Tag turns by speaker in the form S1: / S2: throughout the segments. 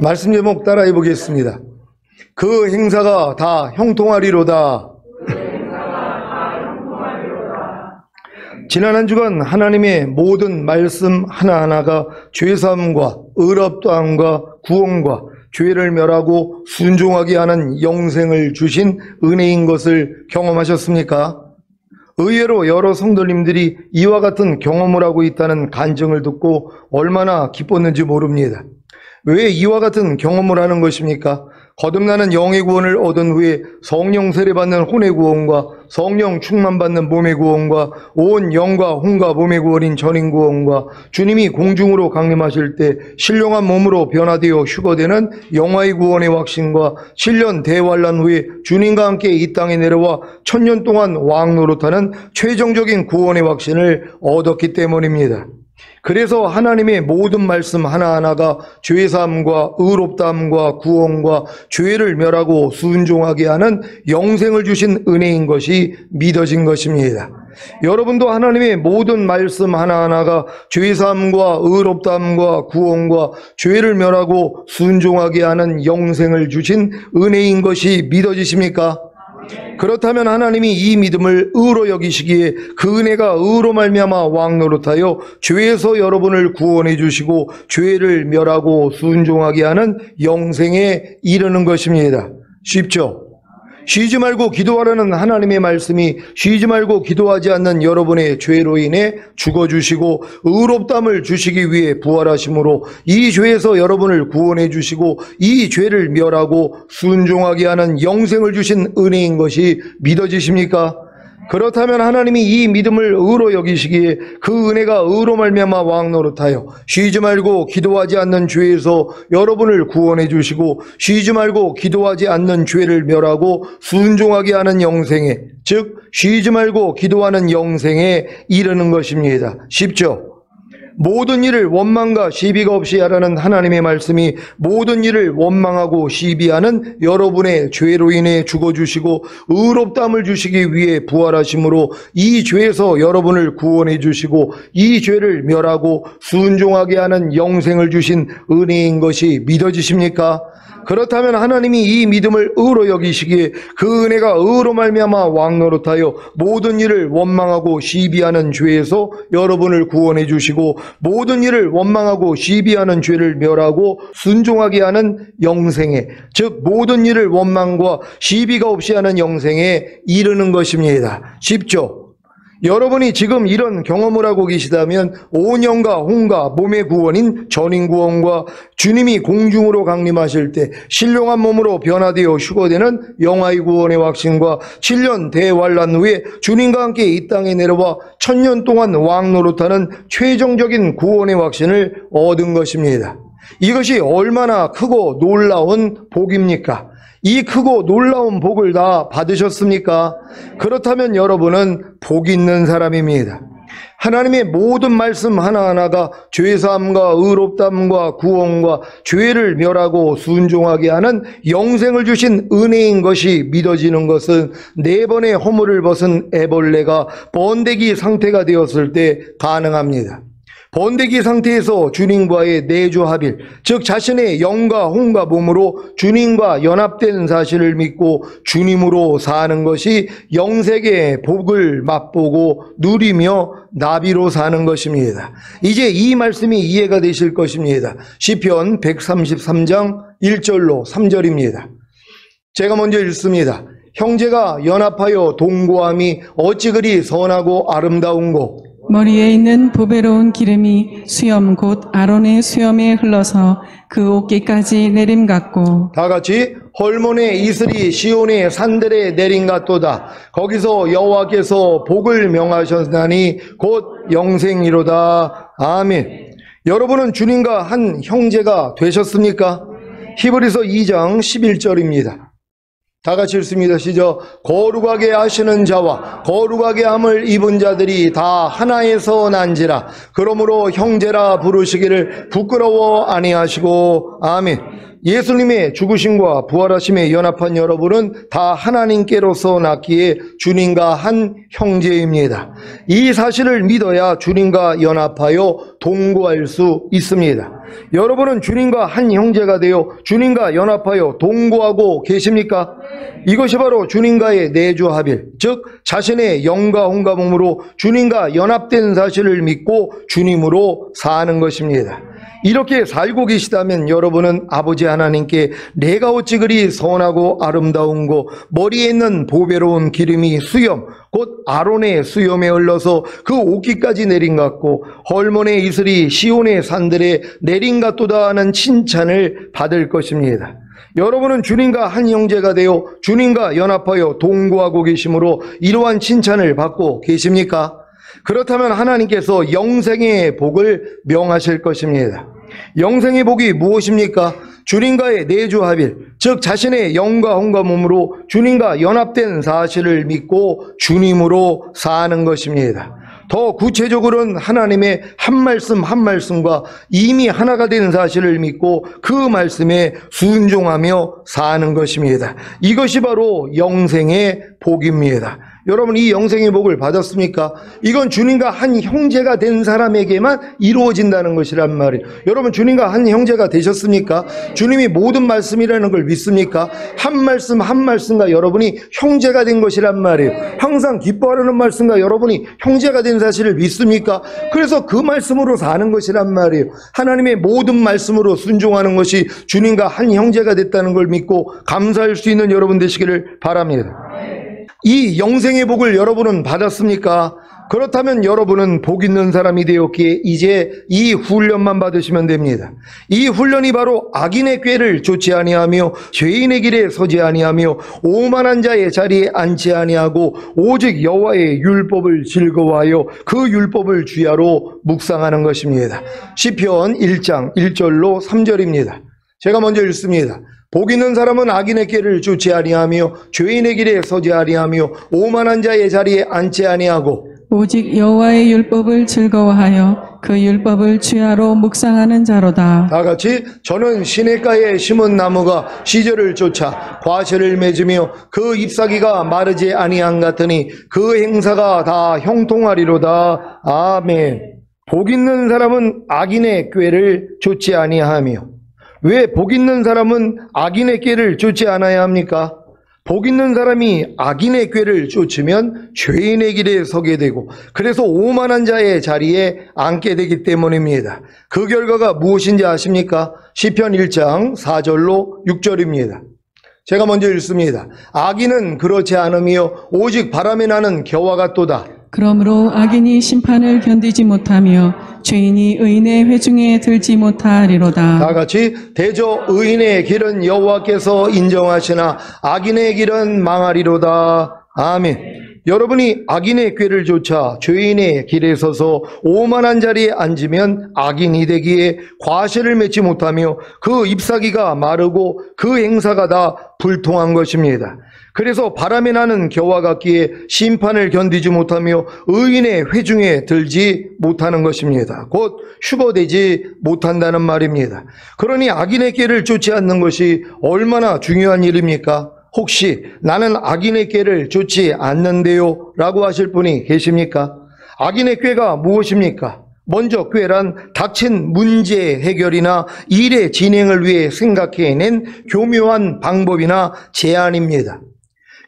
S1: 말씀 제목 따라해 보겠습니다. 그 행사가 다 형통하리로다. 지난 한 주간 하나님의 모든 말씀 하나하나가 죄사함과 의롭다함과 구원과 죄를 멸하고 순종하게 하는 영생을 주신 은혜인 것을 경험하셨습니까? 의외로 여러 성도님들이 이와 같은 경험을 하고 있다는 간증을 듣고 얼마나 기뻤는지 모릅니다. 왜 이와 같은 경험을 하는 것입니까? 거듭나는 영의 구원을 얻은 후에 성령 세례받는 혼의 구원과 성령 충만받는 몸의 구원과 온 영과 혼과 몸의 구원인 전인 구원과 주님이 공중으로 강림하실 때 신령한 몸으로 변화되어 휴거되는 영화의 구원의 확신과 7년 대환란 후에 주님과 함께 이 땅에 내려와 1000년 동안 왕 노릇하는 최종적인 구원의 확신을 얻었기 때문입니다. 그래서 하나님의 모든 말씀 하나하나가 죄사함과 의롭다함과 구원과 죄를 멸하고 순종하게 하는 영생을 주신 은혜인 것이 믿어진 것입니다. 여러분도 하나님의 모든 말씀 하나하나가 죄사함과 의롭다함과 구원과 죄를 멸하고 순종하게 하는 영생을 주신 은혜인 것이 믿어지십니까? 그렇다면 하나님이 이 믿음을 의로 여기시기에 그 은혜가 의로 말미암아 왕 노릇하여 죄에서 여러분을 구원해 주시고 죄를 멸하고 순종하게 하는 영생에 이르는 것입니다. 쉽죠? 쉬지 말고 기도하라는 하나님의 말씀이 쉬지 말고 기도하지 않는 여러분의 죄로 인해 죽어주시고 의롭다함을 주시기 위해 부활하심으로 이 죄에서 여러분을 구원해 주시고 이 죄를 멸하고 순종하게 하는 영생을 주신 은혜인 것이 믿어지십니까? 그렇다면 하나님이 이 믿음을 의로 여기시기에 그 은혜가 의로 말미암아 왕 노릇하여 쉬지 말고 기도하지 않는 죄에서 여러분을 구원해 주시고 쉬지 말고 기도하지 않는 죄를 멸하고 순종하게 하는 영생에, 즉 쉬지 말고 기도하는 영생에 이르는 것입니다. 쉽죠? 모든 일을 원망과 시비가 없이 하라는 하나님의 말씀이 모든 일을 원망하고 시비하는 여러분의 죄로 인해 죽어주시고 의롭다함을 주시기 위해 부활하심으로 이 죄에서 여러분을 구원해 주시고 이 죄를 멸하고 순종하게 하는 영생을 주신 은혜인 것이 믿어지십니까? 그렇다면 하나님이 이 믿음을 의로 여기시기에 그 은혜가 의로 말미암아 왕 노릇하여 모든 일을 원망하고 시비하는 죄에서 여러분을 구원해 주시고 모든 일을 원망하고 시비하는 죄를 멸하고 순종하게 하는 영생에, 즉 모든 일을 원망과 시비가 없이 하는 영생에 이르는 것입니다. 쉽죠? 여러분이 지금 이런 경험을 하고 계시다면 온 영과 혼과 몸의 구원인 전인 구원과 주님이 공중으로 강림하실 때 신령한 몸으로 변화되어 휴거되는 영화의 구원의 확신과 7년 대환란 후에 주님과 함께 이 땅에 내려와 1000년 동안 왕 노릇하는 최종적인 구원의 확신을 얻은 것입니다. 이것이 얼마나 크고 놀라운 복입니까? 이 크고 놀라운 복을 다 받으셨습니까? 그렇다면 여러분은 복 있는 사람입니다. 하나님의 모든 말씀 하나하나가 죄사함과 의롭다함과 구원과 죄를 멸하고 순종하게 하는 영생을 주신 은혜인 것이 믿어지는 것은 4번의 허물을 벗은 애벌레가 번데기 상태가 되었을 때 가능합니다. 번데기 상태에서 주님과의 내주 합일, 즉 자신의 영과 혼과 몸으로 주님과 연합된 사실을 믿고 주님으로 사는 것이 영생의 복을 맛보고 누리며 나비로 사는 것입니다. 이제 이 말씀이 이해가 되실 것입니다. 시편 133장 1절로 3절입니다. 제가 먼저 읽습니다. 형제가 연합하여 동거함이 어찌 그리 선하고 아름다운고,
S2: 머리에 있는 보배로운 기름이 수염 곧 아론의 수염에 흘러서 그 어깨까지 내림 같고,
S1: 다 같이 헐몬의 이슬이 시온의 산들에 내린 같도다. 거기서 여호와께서 복을 명하셨나니 곧 영생이로다. 아멘. 여러분은 주님과 한 형제가 되셨습니까? 히브리서 2장 11절입니다. 다 같이 읽습니다. 시작. 거룩하게 하시는 자와 거룩하게 함을 입은 자들이 다 하나에서 난지라. 그러므로 형제라 부르시기를 부끄러워 아니하시고. 아멘. 예수님의 죽으심과 부활하심에 연합한 여러분은 다 하나님께로서 낳기에 주님과 한 형제입니다. 이 사실을 믿어야 주님과 연합하여 동거할 수 있습니다. 여러분은 주님과 한 형제가 되어 주님과 연합하여 동거하고 계십니까? 이것이 바로 주님과의 내주합일, 즉 자신의 영과 혼과 몸으로 주님과 연합된 사실을 믿고 주님으로 사는 것입니다. 이렇게 살고 계시다면 여러분은 아버지 하나님께 내가 어찌 그리 선하고 아름다운고 머리에 있는 보배로운 기름이 수염 곧 아론의 수염에 흘러서 그 옷깃까지 내린 같고 헐몬의 이슬이 시온의 산들에 내린 같도다 하는 칭찬을 받을 것입니다. 여러분은 주님과 한 형제가 되어 주님과 연합하여 동거하고 계심으로 이러한 칭찬을 받고 계십니까? 그렇다면 하나님께서 영생의 복을 명하실 것입니다. 영생의 복이 무엇입니까? 주님과의 내주합일, 즉 자신의 영과 혼과 몸으로 주님과 연합된 사실을 믿고 주님으로 사는 것입니다. 더 구체적으로는 하나님의 한 말씀 한 말씀과 이미 하나가 된 사실을 믿고 그 말씀에 순종하며 사는 것입니다. 이것이 바로 영생의 복입니다. 여러분, 이 영생의 복을 받았습니까? 이건 주님과 한 형제가 된 사람에게만 이루어진다는 것이란 말이에요. 여러분, 주님과 한 형제가 되셨습니까? 주님이 모든 말씀이라는 걸 믿습니까? 한 말씀 한 말씀과 여러분이 형제가 된 것이란 말이에요. 항상 기뻐하려는 말씀과 여러분이 형제가 된 사실을 믿습니까? 그래서 그 말씀으로 사는 것이란 말이에요. 하나님의 모든 말씀으로 순종하는 것이 주님과 한 형제가 됐다는 걸 믿고 감사할 수 있는 여러분 되시기를 바랍니다. 이 영생의 복을 여러분은 받았습니까? 그렇다면 여러분은 복 있는 사람이 되었기에 이제 이 훈련만 받으시면 됩니다. 이 훈련이 바로 악인의 꾀를 좇지 아니하며 죄인의 길에 서지 아니하며 오만한 자의 자리에 앉지 아니하고 오직 여호와의 율법을 즐거워하여 그 율법을 주야로 묵상하는 것입니다. 시편 1장 1절로 3절입니다. 제가 먼저 읽습니다. 복 있는 사람은 악인의 꾀를 좇지 아니하며 죄인의 길에 서지 아니하며 오만한 자의 자리에 앉지 아니하고
S2: 오직 여호와의 율법을 즐거워하여 그 율법을 주야로 묵상하는 자로다.
S1: 다 같이 저는 시냇가에 심은 나무가 시절을 쫓아 과실을 맺으며 그 잎사귀가 마르지 아니한 같으니 그 행사가 다 형통하리로다. 아멘. 복 있는 사람은 악인의 꾀를 좇지 아니하며, 왜 복 있는 사람은 악인의 꾀를 좇지 않아야 합니까? 복 있는 사람이 악인의 꾀를 쫓으면 죄인의 길에 서게 되고 그래서 오만한 자의 자리에 앉게 되기 때문입니다. 그 결과가 무엇인지 아십니까? 시편 1장 4절로 6절입니다. 제가 먼저 읽습니다. 악인은 그렇지 않으며 오직 바람에 나는 겨와 같도다.
S2: 그러므로 악인이 심판을 견디지 못하며 죄인이 의인의 회중에 들지 못하리로다.
S1: 다 같이 대저 의인의 길은 여호와께서 인정하시나 악인의 길은 망하리로다. 아멘. 여러분이 악인의 꾀를 좇아 죄인의 길에 서서 오만한 자리에 앉으면 악인이 되기에 과실을 맺지 못하며 그 잎사귀가 마르고 그 행사가 다 불통한 것입니다. 그래서 바람에 나는 겨와 같기에 심판을 견디지 못하며 의인의 회중에 들지 못하는 것입니다. 곧 휴거되지 못한다는 말입니다. 그러니 악인의 꾀를 쫓지 않는 것이 얼마나 중요한 일입니까? 혹시 나는 악인의 꾀를 쫓지 않는데요? 라고 하실 분이 계십니까? 악인의 꾀가 무엇입니까? 먼저 꾀란 닥친 문제 해결이나 일의 진행을 위해 생각해낸 교묘한 방법이나 제안입니다.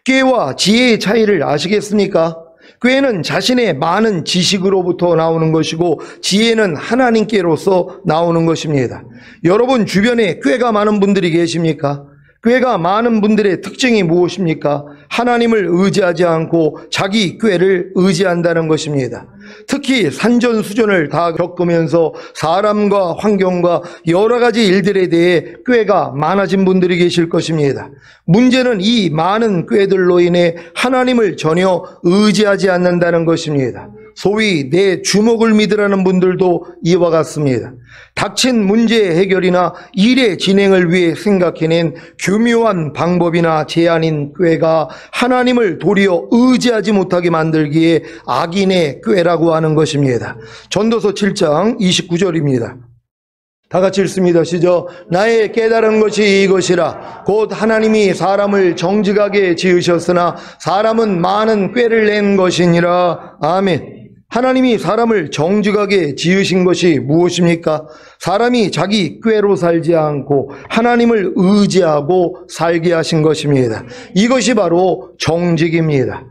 S1: 꾀와 지혜의 차이를 아시겠습니까? 꾀는 자신의 많은 지식으로부터 나오는 것이고 지혜는 하나님께로서 나오는 것입니다. 여러분 주변에 꾀가 많은 분들이 계십니까? 꾀가 많은 분들의 특징이 무엇입니까? 하나님을 의지하지 않고 자기 꾀를 의지한다는 것입니다. 특히 산전수전을 다 겪으면서 사람과 환경과 여러 가지 일들에 대해 꾀가 많아진 분들이 계실 것입니다. 문제는 이 많은 꾀들로 인해 하나님을 전혀 의지하지 않는다는 것입니다. 소위 내 주먹을 믿으라는 분들도 이와 같습니다. 닥친 문제 해결이나 일의 진행을 위해 생각해낸 교묘한 방법이나 제안인 꾀가 하나님을 도리어 의지하지 못하게 만들기에 악인의 꾀라고 하는 것입니다. 전도서 7장 29절입니다. 다 같이 읽습니다. 시작. 나의 깨달은 것이 이것이라. 곧 하나님이 사람을 정직하게 지으셨으나 사람은 많은 꾀를 낸 것이니라. 아멘. 하나님이 사람을 정직하게 지으신 것이 무엇입니까? 사람이 자기 꾀로 살지 않고 하나님을 의지하고 살게 하신 것입니다. 이것이 바로 정직입니다.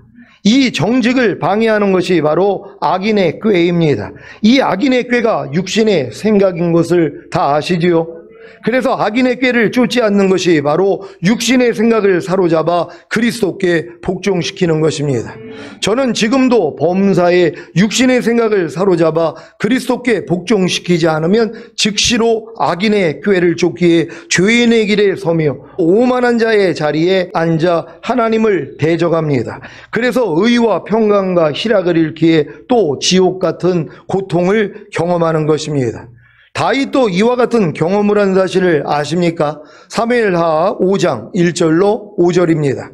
S1: 이 정직을 방해하는 것이 바로 악인의 꾀입니다. 이 악인의 꾀가 육신의 생각인 것을 다 아시지요? 그래서 악인의 꾀를 쫓지 않는 것이 바로 육신의 생각을 사로잡아 그리스도께 복종시키는 것입니다. 저는 지금도 범사에 육신의 생각을 사로잡아 그리스도께 복종시키지 않으면 즉시로 악인의 꾀를 쫓기에 죄인의 길에 서며 오만한 자의 자리에 앉아 하나님을 대적합니다. 그래서 의와 평강과 희락을 잃기에 또 지옥 같은 고통을 경험하는 것입니다. 다윗도 이와 같은 경험을 한 사실을 아십니까? 사무엘하 5장 1절로 5절입니다.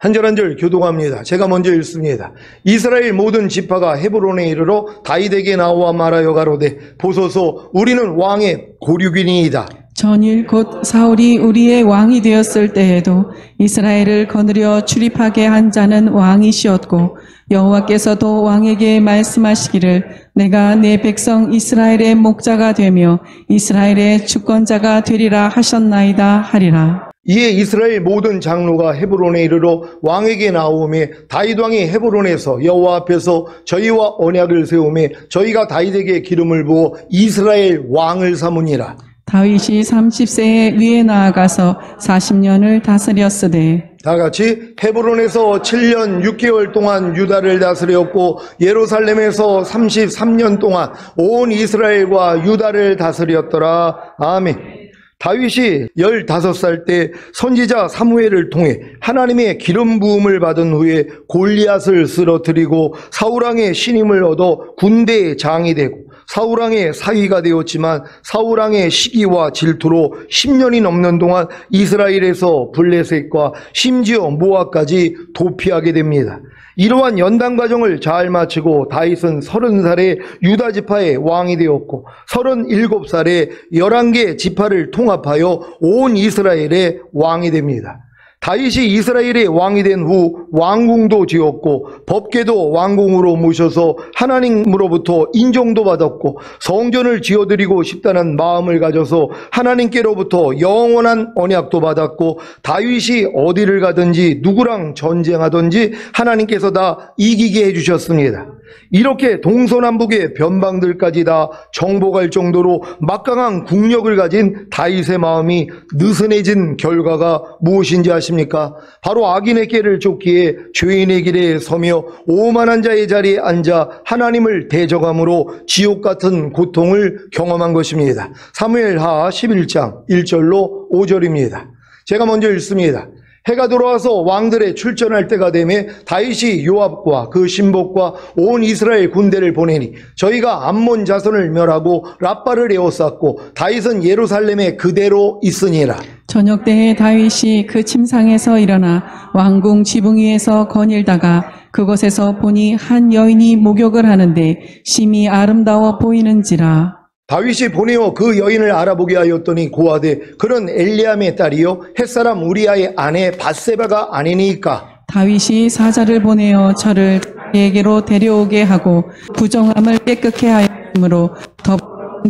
S1: 한 절 한 절 교독합니다. 제가 먼저 읽습니다. 이스라엘 모든 지파가 헤브론에 이르러 다윗에게 나와 말하여 가로되 보소서 우리는 왕의 고륙이니이다.
S2: 전일 곧 사울이 우리의 왕이 되었을 때에도 이스라엘을 거느려 출입하게 한 자는 왕이시었고 여호와께서도 왕에게 말씀하시기를 내가 내 백성 이스라엘의 목자가 되며 이스라엘의 주권자가 되리라 하셨나이다 하리라.
S1: 이에 이스라엘 모든 장로가 헤브론에 이르러 왕에게 나오매 다윗 왕이 헤브론에서 여호와 앞에서 저희와 언약을 세우매 저희가 다윗에게 기름을 부어 이스라엘 왕을 삼으니라.
S2: 다윗이 30세에 위에 나아가서 40년을 다스렸으되
S1: 다 같이 헤브론에서 7년 6개월 동안 유다를 다스렸고 예루살렘에서 33년 동안 온 이스라엘과 유다를 다스렸더라. 아멘. 다윗이 15살 때 선지자 사무엘을 통해 하나님의 기름 부음을 받은 후에 골리앗을 쓰러뜨리고 사울왕의 신임을 얻어 군대의 장이 되고 사울왕의 사위가 되었지만 사울왕의 시기와 질투로 10년이 넘는 동안 이스라엘에서 블레셋과 심지어 모압까지 도피하게 됩니다. 이러한 연단 과정을 잘 마치고 다윗은 30살에 유다 지파의 왕이 되었고 37살에 11개 지파를 통합하여 온 이스라엘의 왕이 됩니다. 다윗이 이스라엘의 왕이 된 후 왕궁도 지었고 법궤도 왕궁으로 모셔서 하나님으로부터 인정도 받았고 성전을 지어드리고 싶다는 마음을 가져서 하나님께로부터 영원한 언약도 받았고 다윗이 어디를 가든지 누구랑 전쟁하든지 하나님께서 다 이기게 해주셨습니다. 이렇게 동서남북의 변방들까지 다 정복할 정도로 막강한 국력을 가진 다윗의 마음이 느슨해진 결과가 무엇인지 아십니까? 바로 악인의 꾀를 쫓기에 죄인의 길에 서며 오만한 자의 자리에 앉아 하나님을 대적함으로 지옥 같은 고통을 경험한 것입니다. 사무엘하 11장 1절로 5절입니다. 제가 먼저 읽습니다. 해가 돌아와서 왕들의 출전할 때가 되매 다윗이 요압과 그 신복과 온 이스라엘 군대를 보내니 저희가 암몬 자손을 멸하고 랍바를 에워쌌고 다윗은 예루살렘에 그대로 있으니라.
S2: 저녁 때에 다윗이 그 침상에서 일어나 왕궁 지붕 위에서 거닐다가 그곳에서 보니 한 여인이 목욕을 하는데 심히 아름다워 보이는지라.
S1: 다윗이 보내어 그 여인을 알아보게 하였더니 고하되 그는 엘리암의 딸이요 햇사람 우리아의 아내 밧세바가 아니니까.
S2: 다윗이 사자를 보내어 저를 그에게로 데려오게 하고 부정함을 깨끗게 하였으므로 더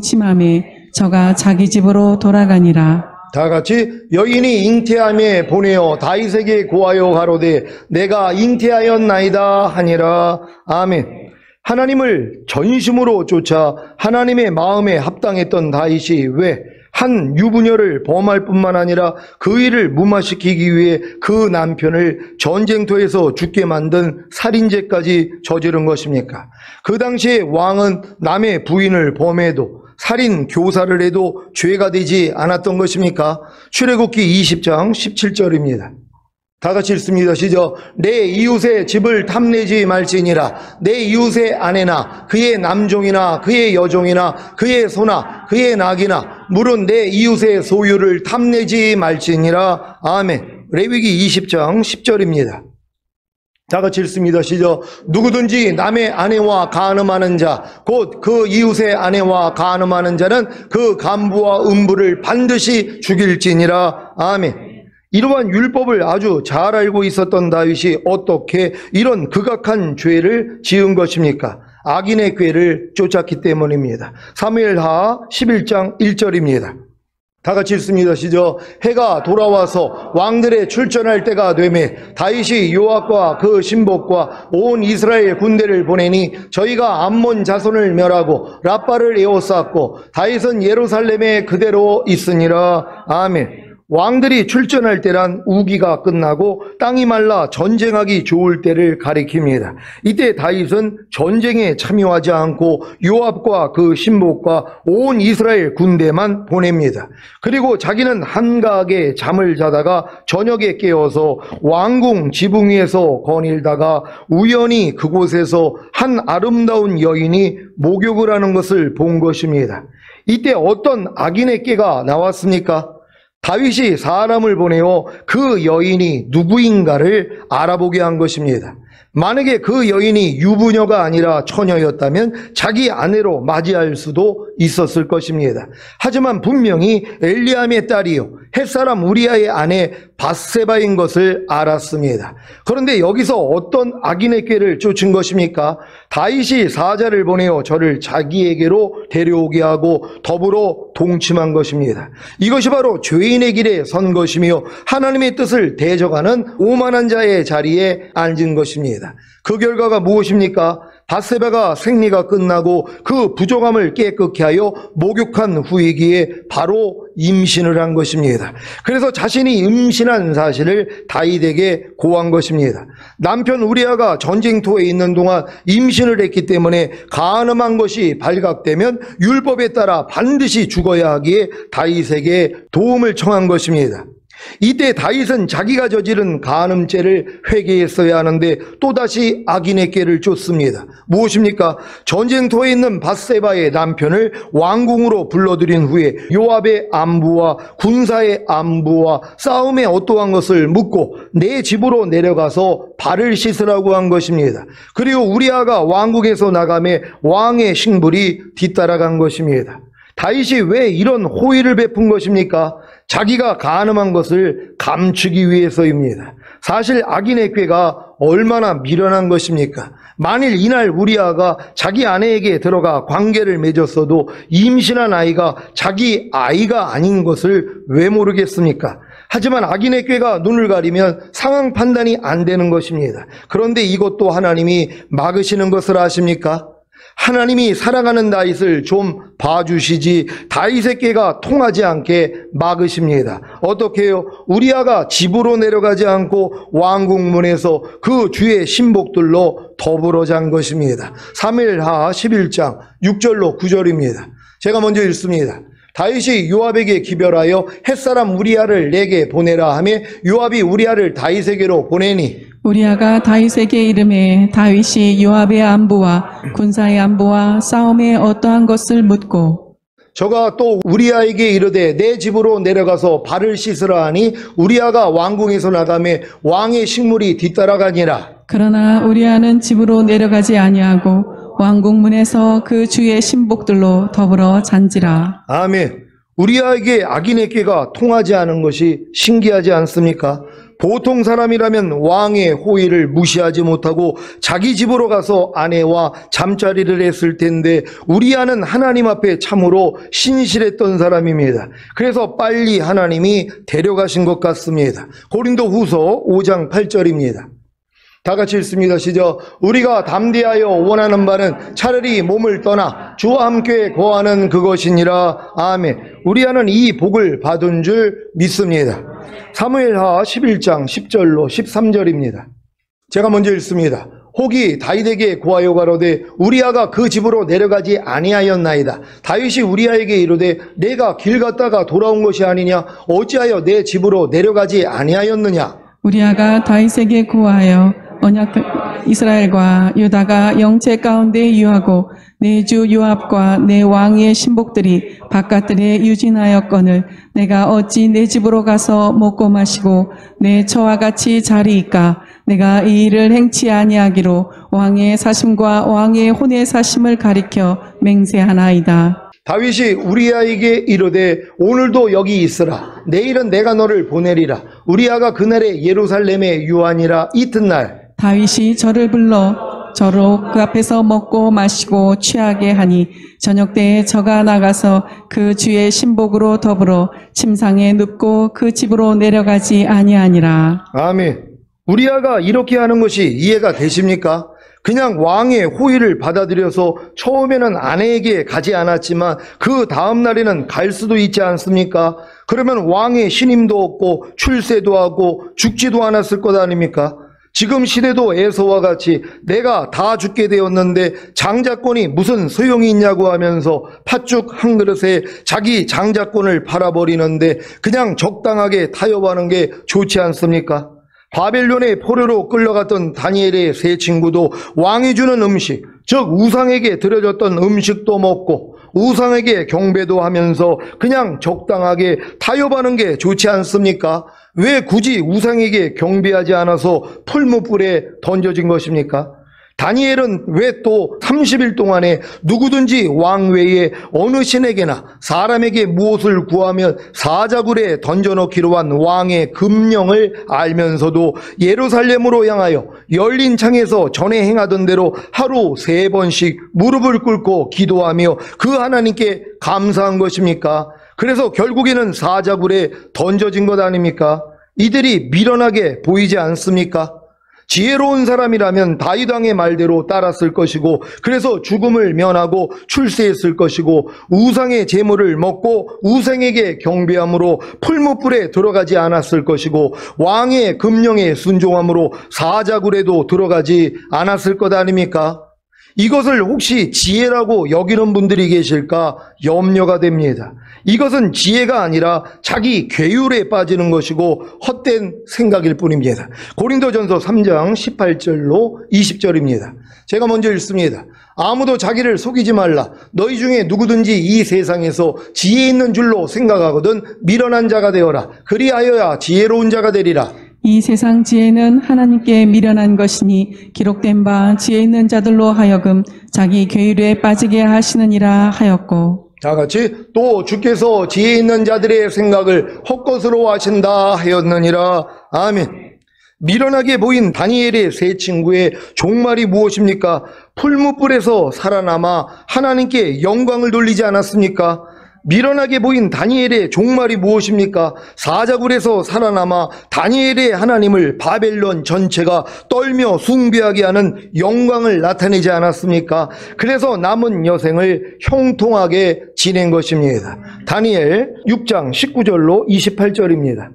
S2: 침함에 저가 자기 집으로 돌아가니라.
S1: 다 같이 여인이 잉태함에 보내어 다윗에게 고하여 가로되 내가 잉태하였나이다 하니라. 아멘. 하나님을 전심으로 쫓아 하나님의 마음에 합당했던 다윗이 왜 한 유부녀를 범할 뿐만 아니라 그 일을 무마시키기 위해 그 남편을 전쟁터에서 죽게 만든 살인죄까지 저지른 것입니까? 그 당시에 왕은 남의 부인을 범해도 살인 교사를 해도 죄가 되지 않았던 것입니까? 출애굽기 20장 17절입니다. 다 같이 읽습니다. 시작. 내 이웃의 집을 탐내지 말지니라. 내 이웃의 아내나 그의 남종이나 그의 여종이나 그의 소나 그의 낙이나 물은 내 이웃의 소유를 탐내지 말지니라. 아멘. 레위기 20장 10절입니다. 다 같이 읽습니다. 시작. 누구든지 남의 아내와 간음하는 자, 곧 그 이웃의 아내와 간음하는 자는 그 간부와 음부를 반드시 죽일지니라. 아멘. 이러한 율법을 아주 잘 알고 있었던 다윗이 어떻게 이런 극악한 죄를 지은 것입니까? 악인의 꾀를 쫓았기 때문입니다. 사무엘하 11장 1절입니다. 다 같이 읽습니다. 시작. 해가 돌아와서 왕들의 출전할 때가 되매 다윗이 요압과 그 신복과 온 이스라엘 군대를 보내니 저희가 암몬 자손을 멸하고 라빠를 에워쌌고 다윗은 예루살렘에 그대로 있으니라. 아멘. 왕들이 출전할 때란 우기가 끝나고 땅이 말라 전쟁하기 좋을 때를 가리킵니다. 이때 다윗은 전쟁에 참여하지 않고 요압과 그 신복과 온 이스라엘 군대만 보냅니다. 그리고 자기는 한가하게 잠을 자다가 저녁에 깨어서 왕궁 지붕 위에서 거닐다가 우연히 그곳에서 한 아름다운 여인이 목욕을 하는 것을 본 것입니다. 이때 어떤 악인의 꾀가 나왔습니까? 다윗이 사람을 보내어 그 여인이 누구인가를 알아보게 한 것입니다. 만약에 그 여인이 유부녀가 아니라 처녀였다면 자기 아내로 맞이할 수도 있었을 것입니다. 하지만 분명히 엘리암의 딸이요 햇사람 우리아의 아내 밧세바인 것을 알았습니다. 그런데 여기서 어떤 악인의 꾀를 쫓은 것입니까? 다윗이 사자를 보내어 저를 자기에게로 데려오게 하고 더불어 동침한 것입니다. 이것이 바로 죄인의 길에 선 것이며 하나님의 뜻을 대적하는 오만한 자의 자리에 앉은 것입니다. 그 결과가 무엇입니까? 밧세바가 생리가 끝나고 그 부족함을 깨끗게 하여 목욕한 후이기에 바로 임신을 한 것입니다. 그래서 자신이 임신한 사실을 다윗에게 고한 것입니다. 남편 우리아가 전쟁터에 있는 동안 임신을 했기 때문에 간음한 것이 발각되면 율법에 따라 반드시 죽어야 하기에 다윗에게 도움을 청한 것입니다. 이때 다윗은 자기가 저지른 간음죄를 회개했어야 하는데 또다시 악인의 꾀를 쫓습니다. 무엇입니까? 전쟁터에 있는 밧세바의 남편을 왕궁으로 불러들인 후에 요압의 안부와 군사의 안부와 싸움에 어떠한 것을 묻고 내 집으로 내려가서 발을 씻으라고 한 것입니다. 그리고 우리아가 왕궁에서 나가매 왕의 신불이 뒤따라간 것입니다. 다윗이 왜 이런 호의를 베푼 것입니까? 자기가 간음한 것을 감추기 위해서입니다. 사실 악인의 꾀가 얼마나 미련한 것입니까? 만일 이날 우리아가 자기 아내에게 들어가 관계를 맺었어도 임신한 아이가 자기 아이가 아닌 것을 왜 모르겠습니까? 하지만 악인의 꾀가 눈을 가리면 상황 판단이 안 되는 것입니다. 그런데 이것도 하나님이 막으시는 것을 아십니까? 하나님이 사랑하는 다윗을 좀 봐주시지 다윗의 꾀가 통하지 않게 막으십니다. 어떻게 해요? 우리아가 집으로 내려가지 않고 왕궁문에서 그 주의 신복들로 더불어 잔 것입니다. 사무엘하 11장 6절로 9절입니다. 제가 먼저 읽습니다. 다윗이 요압에게 기별하여 햇사람 우리아를 내게 보내라 하며 요압이 우리아를 다윗에게로 보내니
S2: 우리아가 다윗에게 이르매 다윗이 요압의 안부와 군사의 안부와 싸움에 어떠한 것을 묻고
S1: 저가 또 우리아에게 이르되 내 집으로 내려가서 발을 씻으라 하니 우리아가 왕궁에서 나가매 왕의 식물이 뒤따라가니라.
S2: 그러나 우리아는 집으로 내려가지 아니하고 왕궁문에서 그 주의 신복들로 더불어 잔지라.
S1: 아멘. 우리아에게 악인의 꾀가 통하지 않은 것이 신기하지 않습니까? 보통 사람이라면 왕의 호의를 무시하지 못하고 자기 집으로 가서 아내와 잠자리를 했을 텐데 우리아는 하나님 앞에 참으로 신실했던 사람입니다. 그래서 빨리 하나님이 데려가신 것 같습니다. 고린도후서 5장 8절입니다. 다 같이 읽습니다. 시작. 우리가 담대하여 원하는 바는 차라리 몸을 떠나 주와 함께 거하는 그것이니라. 아멘. 우리아는 이 복을 받은 줄 믿습니다. 사무엘하 11장 10절로 13절입니다. 제가 먼저 읽습니다. 혹이 다윗에게 고하여 가로되 우리아가 그 집으로 내려가지 아니하였나이다. 다윗이 우리아에게 이르되 내가 길 갔다가 돌아온 것이 아니냐 어찌하여 내 집으로 내려가지 아니하였느냐.
S2: 우리아가 다윗에게 구하여 언약 이스라엘과 유다가 영체 가운데 유하고 내 주 요압과 내 왕의 신복들이 바깥들에 유진하였거늘 내가 어찌 내 집으로 가서 먹고 마시고 내 처와 같이 자리이까. 내가 이 일을 행치 아니하기로 왕의 사심과 왕의 혼의 사심을 가리켜 맹세하나이다.
S1: 다윗이 우리아에게 이르되 오늘도 여기 있으라. 내일은 내가 너를 보내리라. 우리아가 그날에 예루살렘에 유하니라. 이튿날
S2: 다윗이 저를 불러 저로 그 앞에서 먹고 마시고 취하게 하니 저녁 때에 저가 나가서 그 주의 신복으로 더불어 침상에 눕고 그 집으로 내려가지 아니하니라.
S1: 아멘. 우리아가 이렇게 하는 것이 이해가 되십니까? 그냥 왕의 호의를 받아들여서 처음에는 아내에게 가지 않았지만 그 다음 날에는 갈 수도 있지 않습니까? 그러면 왕의 신임도 없고 출세도 하고 죽지도 않았을 것 아닙니까? 지금 시대도 에서와 같이 내가 다 죽게 되었는데 장자권이 무슨 소용이 있냐고 하면서 팥죽 한 그릇에 자기 장자권을 팔아버리는데 그냥 적당하게 타협하는 게 좋지 않습니까? 바벨론의 포로로 끌려갔던 다니엘의 세 친구도 왕이 주는 음식, 즉 우상에게 드려졌던 음식도 먹고 우상에게 경배도 하면서 그냥 적당하게 타협하는 게 좋지 않습니까? 왜 굳이 우상에게 경배하지 않아서 풀무불에 던져진 것입니까? 다니엘은 왜 또 30일 동안에 누구든지 왕 외에 어느 신에게나 사람에게 무엇을 구하면 사자굴에 던져넣기로 한 왕의 금령을 알면서도 예루살렘으로 향하여 열린 창에서 전에 행하던 대로 하루 3번씩 무릎을 꿇고 기도하며 그 하나님께 감사한 것입니까? 그래서 결국에는 사자굴에 던져진 것 아닙니까? 이들이 미련하게 보이지 않습니까? 지혜로운 사람이라면 다윗 왕의 말대로 따랐을 것이고 그래서 죽음을 면하고 출세했을 것이고 우상의 제물을 먹고 우상에게 경배함으로 풀무불에 들어가지 않았을 것이고 왕의 금령에 순종함으로 사자굴에도 들어가지 않았을 것 아닙니까? 이것을 혹시 지혜라고 여기는 분들이 계실까 염려가 됩니다. 이것은 지혜가 아니라 자기 괴율에 빠지는 것이고 헛된 생각일 뿐입니다. 고린도전서 3장 18절로 20절입니다. 제가 먼저 읽습니다. 아무도 자기를 속이지 말라. 너희 중에 누구든지 이 세상에서 지혜 있는 줄로 생각하거든 미련한 자가 되어라. 그리하여야 지혜로운 자가 되리라.
S2: 이 세상 지혜는 하나님께 미련한 것이니 기록된 바 지혜 있는 자들로 하여금 자기 괴율에 빠지게 하시느니라 하였고
S1: 다 같이 또 주께서 지혜 있는 자들의 생각을 헛것으로 하신다 하였느니라. 아멘. 미련하게 보인 다니엘의 세 친구의 종말이 무엇입니까? 풀무불에서 살아남아 하나님께 영광을 돌리지 않았습니까? 미련하게 보인 다니엘의 종말이 무엇입니까? 사자굴에서 살아남아 다니엘의 하나님을 바벨론 전체가 떨며 숭배하게 하는 영광을 나타내지 않았습니까? 그래서 남은 여생을 형통하게 지낸 것입니다. 다니엘 6장 19절로 28절입니다.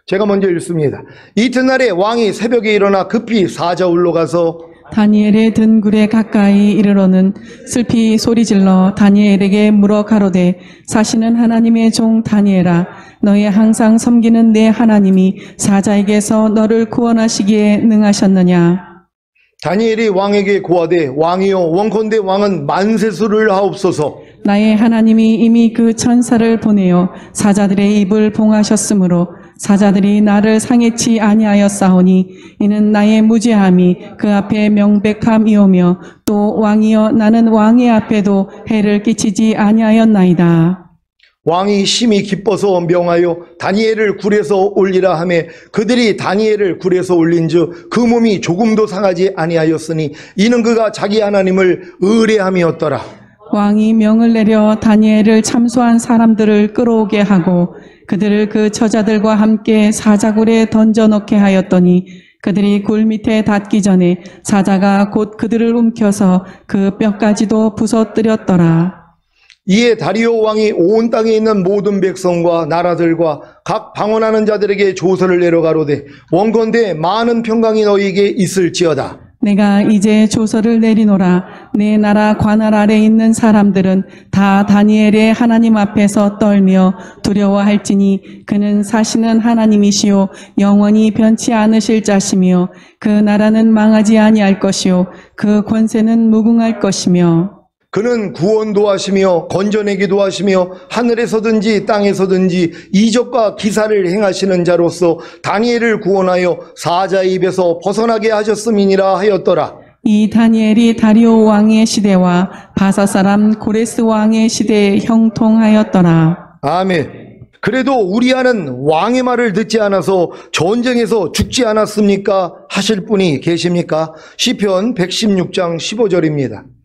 S1: 제가 먼저 읽습니다. 이튿날에 왕이 새벽에 일어나 급히 사자굴로 가서
S2: 다니엘의 등굴에 가까이 이르러는 슬피 소리질러 다니엘에게 물어 가로되 사시는 하나님의 종 다니엘아 너의 항상 섬기는 내 하나님이 사자에게서 너를 구원하시기에 능하셨느냐.
S1: 다니엘이 왕에게 고하되 왕이여 원컨대 왕은 만세수를 하옵소서.
S2: 나의 하나님이 이미 그 천사를 보내어 사자들의 입을 봉하셨으므로 사자들이 나를 상해치 아니하였사오니 이는 나의 무죄함이 그 앞에 명백함이오며 또 왕이여 나는 왕의 앞에도 해를 끼치지 아니하였나이다.
S1: 왕이 심히 기뻐서 명하여 다니엘을 굴에서 올리라 하매 그들이 다니엘을 굴에서 올린즉 그 몸이 조금도 상하지 아니하였으니 이는 그가 자기 하나님을 의뢰함이었더라.
S2: 왕이 명을 내려 다니엘을 참소한 사람들을 끌어오게 하고 그들을 그 처자들과 함께 사자굴에 던져넣게 하였더니 그들이 굴 밑에 닿기 전에 사자가 곧 그들을 움켜서 그 뼈까지도 부서뜨렸더라.
S1: 이에 다리오 왕이 온 땅에 있는 모든 백성과 나라들과 각 방언하는 자들에게 조서를 내려 가로되 원컨대 많은 평강이 너희에게 있을지어다.
S2: 내가 이제 조서를 내리노라. 내 나라 관할 아래 있는 사람들은 다 다니엘의 하나님 앞에서 떨며 두려워할지니 그는 사시는 하나님이시요 영원히 변치 않으실 자시며 그 나라는 망하지 아니할 것이요 그 권세는 무궁할 것이며
S1: 그는 구원도 하시며 건져내기도 하시며 하늘에서든지 땅에서든지 이적과 기사를 행하시는 자로서 다니엘을 구원하여 사자의 입에서 벗어나게 하셨음이니라 하였더라.
S2: 이 다니엘이 다리오 왕의 시대와 바사 사람 고레스 왕의 시대에 형통하였더라.
S1: 아멘. 그래도 우리아는 왕의 말을 듣지 않아서 전쟁에서 죽지 않았습니까? 하실 분이 계십니까? 시편 116장 15절입니다.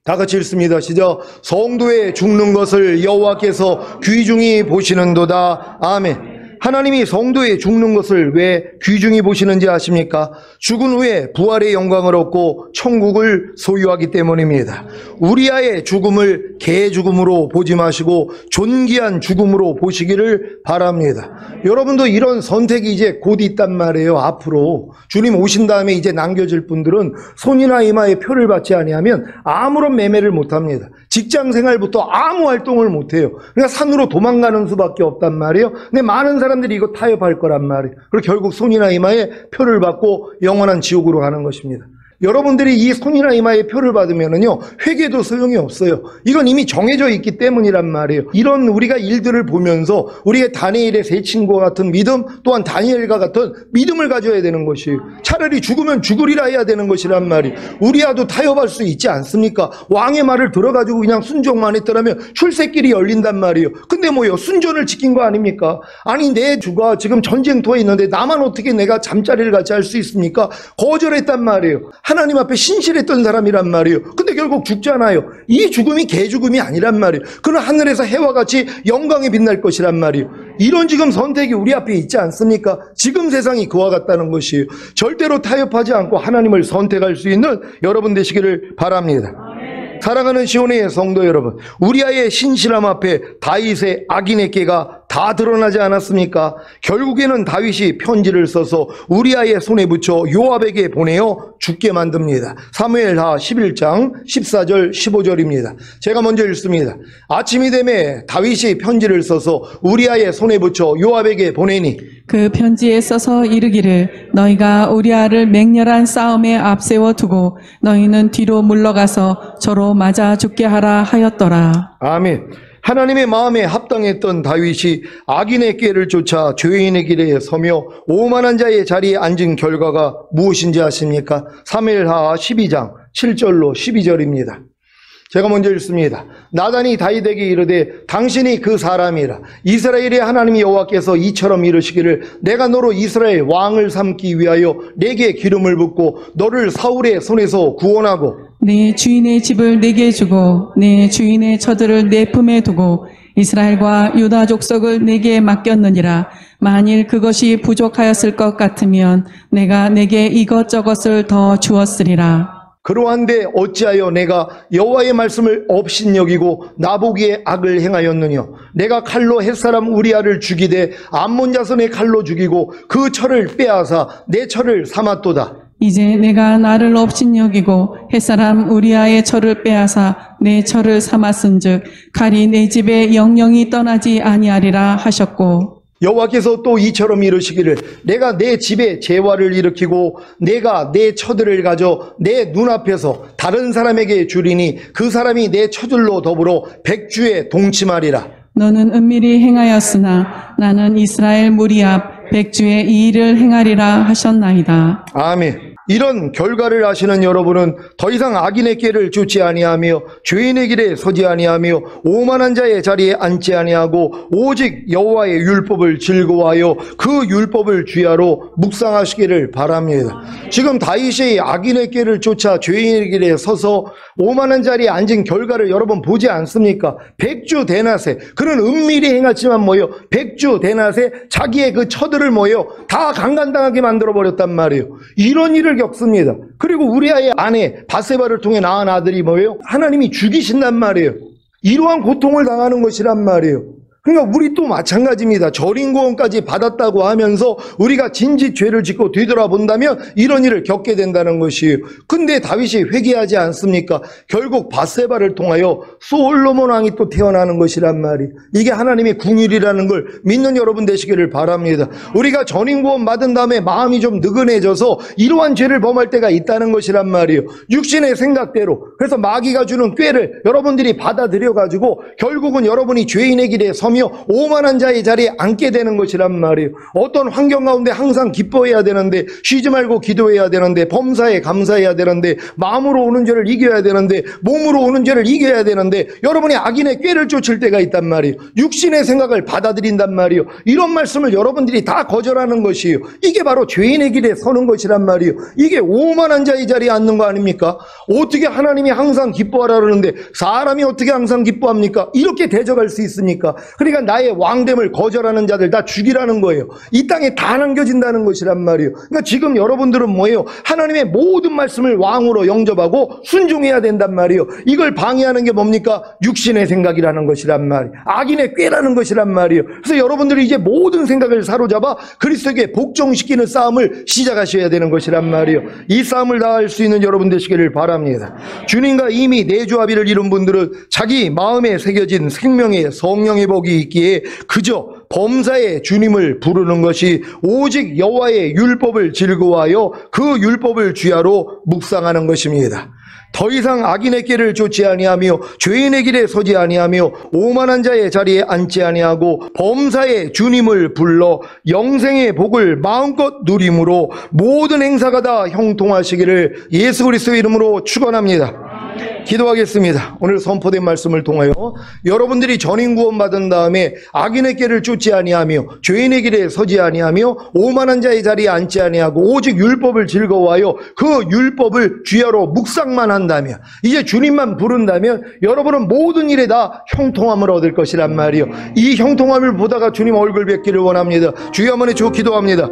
S1: 다 같이 읽습니다. 시작. 성도의 죽는 것을 여호와께서 귀중히 보시는도다. 아멘. 하나님이 성도의 죽는 것을 왜 귀중히 보시는지 아십니까? 죽은 후에 부활의 영광을 얻고 천국을 소유하기 때문입니다. 우리아의 죽음을 개 죽음으로 보지 마시고 존귀한 죽음으로 보시기를 바랍니다. 여러분도 이런 선택이 이제 곧 있단 말이에요. 앞으로 주님 오신 다음에 이제 남겨질 분들은 손이나 이마에 표를 받지 아니하면 아무런 매매를 못합니다. 직장 생활부터 아무 활동을 못해요. 그러니까 산으로 도망가는 수밖에 없단 말이에요. 근데 많은 사람들이 이거 타협할 거란 말이에요. 그리고 결국 손이나 이마에 표를 받고 영원한 지옥으로 가는 것입니다. 여러분들이 이 손이나 이마에 표를 받으면은요, 회개도 소용이 없어요. 이건 이미 정해져 있기 때문이란 말이에요. 이런 우리가 일들을 보면서 우리의 다니엘의 세 친구와 같은 믿음, 또한 다니엘과 같은 믿음을 가져야 되는 것이에요. 차라리 죽으면 죽으리라 해야 되는 것이란 말이에요. 우리야도 타협할 수 있지 않습니까? 왕의 말을 들어가지고 그냥 순종만 했더라면 출세길이 열린단 말이에요. 근데 뭐요? 순전을 지킨 거 아닙니까? 아니, 내 주가 지금 전쟁터에 있는데 나만 어떻게 내가 잠자리를 같이 할 수 있습니까? 거절했단 말이에요. 하나님 앞에 신실했던 사람이란 말이에요. 근데 결국 죽잖아요. 이 죽음이 개죽음이 아니란 말이에요. 그는 하늘에서 해와 같이 영광에 빛날 것이란 말이에요. 이런 지금 선택이 우리 앞에 있지 않습니까? 지금 세상이 그와 같다는 것이에요. 절대로 타협하지 않고 하나님을 선택할 수 있는 여러분 되시기를 바랍니다. 사랑하는 시온의 성도 여러분, 우리아의 신실함 앞에 다윗의 악인의 깨가 다 드러나지 않았습니까? 결국에는 다윗이 편지를 써서 우리아의 손에 붙여 요압에게 보내어 죽게 만듭니다. 사무엘하 11장 14절 15절입니다. 제가 먼저 읽습니다. 아침이 되매 다윗이 편지를 써서 우리아의 손에 붙여 요압에게 보내니
S2: 그 편지에 써서 이르기를 너희가 우리아를 맹렬한 싸움에 앞세워 두고 너희는 뒤로 물러가서 저로 맞아 죽게 하라 하였더라.
S1: 아멘. 하나님의 마음에 합당했던 다윗이 악인의 꾀를 쫓아 죄인의 길에 서며 오만한 자의 자리에 앉은 결과가 무엇인지 아십니까? 사무엘하 12장 7절로 12절입니다. 제가 먼저 읽습니다. 나단이 다윗에게 이르되 당신이 그 사람이라. 이스라엘의 하나님 여호와께서 이처럼 이르시기를 내가 너로 이스라엘 왕을 삼기 위하여 내게 기름을 붓고 너를 사울의 손에서 구원하고
S2: 내 주인의 집을 내게 주고 내 주인의 처들을 내 품에 두고 이스라엘과 유다 족속을 내게 맡겼느니라. 만일 그것이 부족하였을 것 같으면 내가 내게 이것저것을 더 주었으리라.
S1: 그러한데 어찌하여 내가 여호와의 말씀을 업신여기고 나보기에 악을 행하였느냐? 내가 칼로 햇사람 우리아를 죽이되 암몬 자손의 칼로 죽이고 그 철을 빼앗아 내 철을 삼았도다.
S2: 이제 내가 나를 업신여기고 햇사람 우리아의 철을 빼앗아 내 철을 삼았은즉 칼이 내 집에 영영이 떠나지 아니하리라 하셨고
S1: 여호와께서 또 이처럼 이르시기를 내가 내 집에 재화를 일으키고 내가 내 처들을 가져 내 눈앞에서 다른 사람에게 주리니 그 사람이 내 처들로 더불어 백주에 동침하리라.
S2: 너는 은밀히 행하였으나 나는 이스라엘 무리 앞 백주에 이 일을 행하리라 하셨나이다.
S1: 아멘. 이런 결과를 아시는 여러분은 더 이상 악인의 꾀를 쫓지 아니하며 죄인의 길에 서지 아니하며 오만한 자의 자리에 앉지 아니하고 오직 여호와의 율법을 즐거워하여 그 율법을 주야로 묵상하시기를 바랍니다. 지금 다윗이 악인의 꾀를 쫓아 죄인의 길에 서서 오만한 자리에 앉은 결과를 여러분 보지 않습니까? 백주 대낮에 그는 은밀히 행했지만 뭐예요? 백주 대낮에 자기의 그 처들을 뭐예요? 다 강간당하게 만들어버렸단 말이에요. 이런 일을 겪습니다. 그리고 우리아의 아내 바세바를 통해 낳은 아들이 뭐예요? 하나님이 죽이신단 말이에요. 이러한 고통을 당하는 것이란 말이에요. 그러니까 우리 또 마찬가지입니다. 절인구원까지 받았다고 하면서 우리가 진짓 죄를 짓고 뒤돌아본다면 이런 일을 겪게 된다는 것이에요. 근데 다윗이 회개하지 않습니까? 결국 밧세바를 통하여 솔로몬 왕이 또 태어나는 것이란 말이에요. 이게 하나님의 궁율이라는 걸 믿는 여러분 되시기를 바랍니다. 우리가 전인구원 받은 다음에 마음이 좀 느긋해져서 이러한 죄를 범할 때가 있다는 것이란 말이에요. 육신의 생각대로. 그래서 마귀가 주는 꾀를 여러분들이 받아들여가지고 결국은 여러분이 죄인의 길에 서며 오만한 자의 자리에 앉게 되는 것이란 말이에요. 어떤 환경 가운데 항상 기뻐해야 되는데, 쉬지 말고 기도해야 되는데, 범사에 감사해야 되는데, 마음으로 오는 죄를 이겨야 되는데, 몸으로 오는 죄를 이겨야 되는데, 여러분이 악인의 꾀를 쫓을 때가 있단 말이에요. 육신의 생각을 받아들인단 말이에요. 이런 말씀을 여러분들이 다 거절하는 것이에요. 이게 바로 죄인의 길에 서는 것이란 말이에요. 이게 오만한 자의 자리에 앉는 거 아닙니까? 어떻게 하나님이 항상 기뻐하라 그러는데 사람이 어떻게 항상 기뻐합니까? 이렇게 대적할 수 있습니까? 그러니까 나의 왕됨을 거절하는 자들 다 죽이라는 거예요. 이 땅에 다 남겨진다는 것이란 말이에요. 그러니까 지금 여러분들은 뭐예요? 하나님의 모든 말씀을 왕으로 영접하고 순종해야 된단 말이에요. 이걸 방해하는 게 뭡니까? 육신의 생각이라는 것이란 말이에요. 악인의 꾀라는 것이란 말이에요. 그래서 여러분들이 이제 모든 생각을 사로잡아 그리스도에게 복종시키는 싸움을 시작하셔야 되는 것이란 말이에요. 이 싸움을 다 할 수 있는 여러분 되시기를 바랍니다. 주님과 이미 내주합의를 이룬 분들은 자기 마음에 새겨진 생명의 성령의 복이 있기에 그저 범사에 주님을 부르는 것이 오직 여호와의 율법을 즐거워하여 그 율법을 주야로 묵상하는 것입니다. 더 이상 악인의 길을 쫓지 아니하며 죄인의 길에 서지 아니하며 오만한 자의 자리에 앉지 아니하고 범사에 주님을 불러 영생의 복을 마음껏 누림으로 모든 행사가 다 형통하시기를 예수 그리스도의 이름으로 축원합니다. 기도하겠습니다. 오늘 선포된 말씀을 통하여 여러분들이 전인구원 받은 다음에 악인의 길을 쫓지 아니하며 죄인의 길에 서지 아니하며 오만한 자의 자리에 앉지 아니하고 오직 율법을 즐거워하여 그 율법을 주야로 묵상만 한다면, 이제 주님만 부른다면 여러분은 모든 일에 다 형통함을 얻을 것이란 말이요. 이 형통함을 보다가 주님 얼굴 뵙기를 원합니다. 주여 한번 해주고 기도합니다.